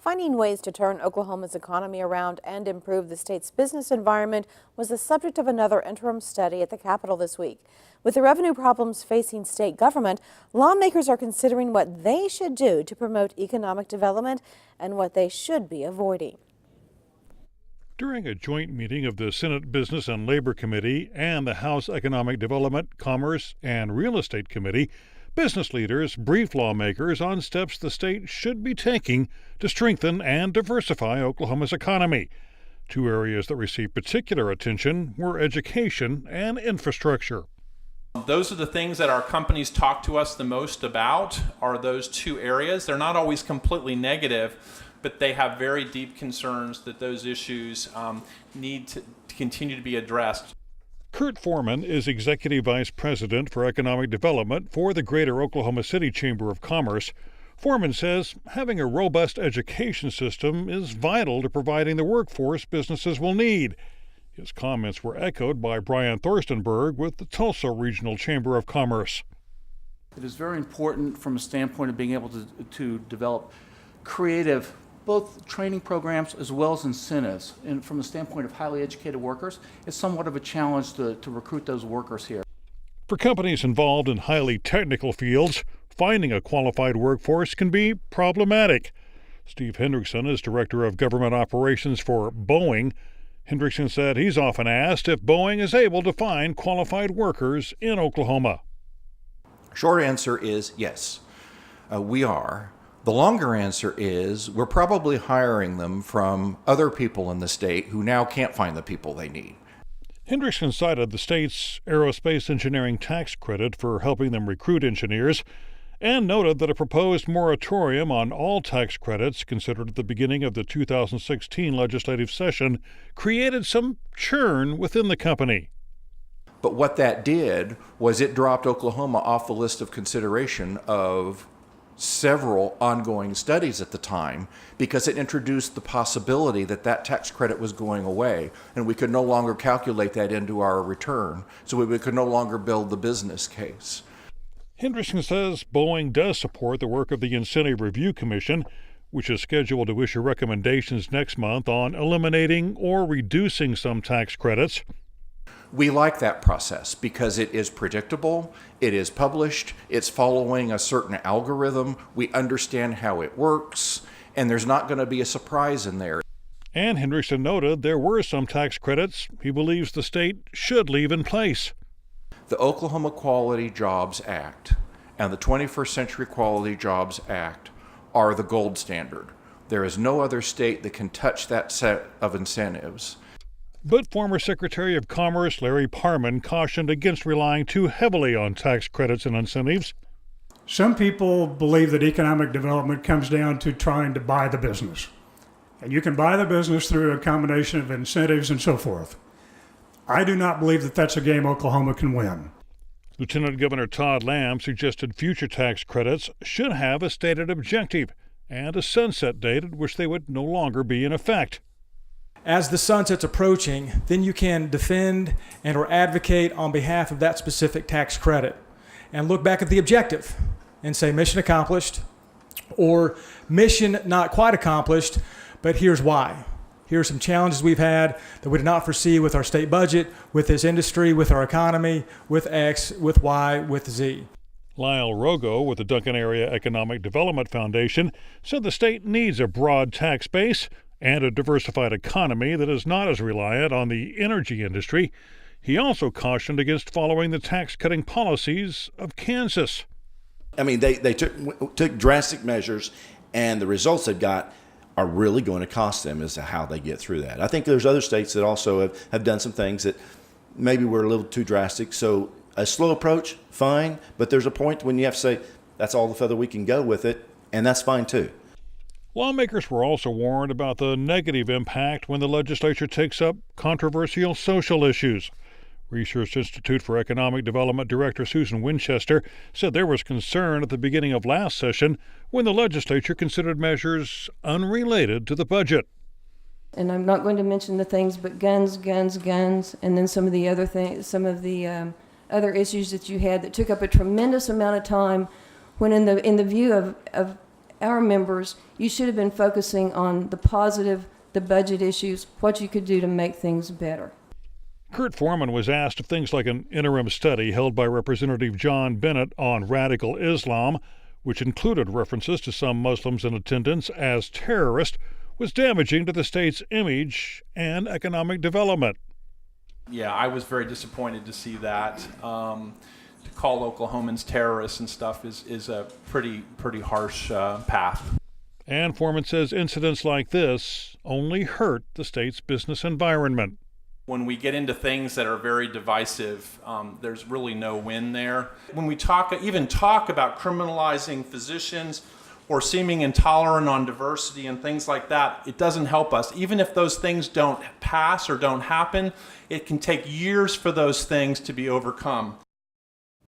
Finding ways to turn Oklahoma's economy around and improve the state's business environment was the subject of another interim study at the Capitol this week. With the revenue problems facing state government, lawmakers are considering what they should do to promote economic development and what they should be avoiding. During a joint meeting of the Senate Business and Labor Committee and the House Economic Development, Commerce, and Real Estate Committee, business leaders briefed lawmakers on steps the state should be taking to strengthen and diversify Oklahoma's economy. Two areas that received particular attention were education and infrastructure. Those are the things that our companies talk to us the most about, are those two areas. They're not always completely negative, but they have very deep concerns that those issues need to continue to be addressed. Kurt Foreman is Executive Vice President for Economic Development for the Greater Oklahoma City Chamber of Commerce. Foreman says having a robust education system is vital to providing the workforce businesses will need. His comments were echoed by Brian Thorstenberg with the Tulsa Regional Chamber of Commerce. It is very important from a standpoint of being able to develop creative both training programs as well as incentives. And from the standpoint of highly educated workers, it's somewhat of a challenge to recruit those workers here. For companies involved in highly technical fields, finding a qualified workforce can be problematic. Steve Hendrickson is Director of Government Operations for Boeing. Hendrickson said he's often asked if Boeing is able to find qualified workers in Oklahoma. Short answer is yes, we are. The longer answer is we're probably hiring them from other people in the state who now can't find the people they need. Hendrickson cited the state's aerospace engineering tax credit for helping them recruit engineers and noted that a proposed moratorium on all tax credits considered at the beginning of the 2016 legislative session created some churn within the company. But what that did was it dropped Oklahoma off the list of consideration of several ongoing studies at the time because it introduced the possibility that that tax credit was going away and we could no longer calculate that into our return, so we could no longer build the business case. Hendrickson says Boeing does support the work of the Incentive Review Commission, which is scheduled to issue recommendations next month on eliminating or reducing some tax credits. We like that process because it is predictable, it is published, it's following a certain algorithm, we understand how it works, and there's not going to be a surprise in there. And Hendrickson noted there were some tax credits he believes the state should leave in place. The Oklahoma Quality Jobs Act and the 21st Century Quality Jobs Act are the gold standard. There is no other state that can touch that set of incentives. But former Secretary of Commerce Larry Parman cautioned against relying too heavily on tax credits and incentives. Some people believe that economic development comes down to trying to buy the business. And you can buy the business through a combination of incentives and so forth. I do not believe that that's a game Oklahoma can win. Lieutenant Governor Todd Lamb suggested future tax credits should have a stated objective and a sunset date at which they would no longer be in effect. As the sunset's approaching, then you can defend and or advocate on behalf of that specific tax credit and look back at the objective and say mission accomplished or mission not quite accomplished, but here's why. Here are some challenges we've had that we did not foresee with our state budget, with this industry, with our economy, with X, with Y, with Z. Lyle Rogo with the Duncan Area Economic Development Foundation said the state needs a broad tax base and a diversified economy that is not as reliant on the energy industry. He also cautioned against following the tax-cutting policies of Kansas. I mean, they took drastic measures, and the results they've got are really going to cost them as to how they get through that. I think there's other states that also have done some things that maybe were a little too drastic. So a slow approach, fine, but there's a point when you have to say, that's all the further we can go with it, and that's fine too. Lawmakers were also warned about the negative impact when the legislature takes up controversial social issues. Research Institute for Economic Development Director Susan Winchester said there was concern at the beginning of last session when the legislature considered measures unrelated to the budget. And I'm not going to mention the things, but guns, and then some of the other things, some of the other issues that you had that took up a tremendous amount of time when in the view of our members, you should have been focusing on the positive, the budget issues, what you could do to make things better. Kurt Foreman was asked if things like an interim study held by Representative John Bennett on radical Islam, which included references to some Muslims in attendance as terrorists, was damaging to the state's image and economic development. Yeah, I was very disappointed to see that. To call Oklahomans terrorists and stuff is a pretty harsh path. And Foreman says incidents like this only hurt the state's business environment. When we get into things that are very divisive, there's really no win there. When we even talk about criminalizing physicians or seeming intolerant on diversity and things like that, it doesn't help us. Even if those things don't pass or don't happen, it can take years for those things to be overcome.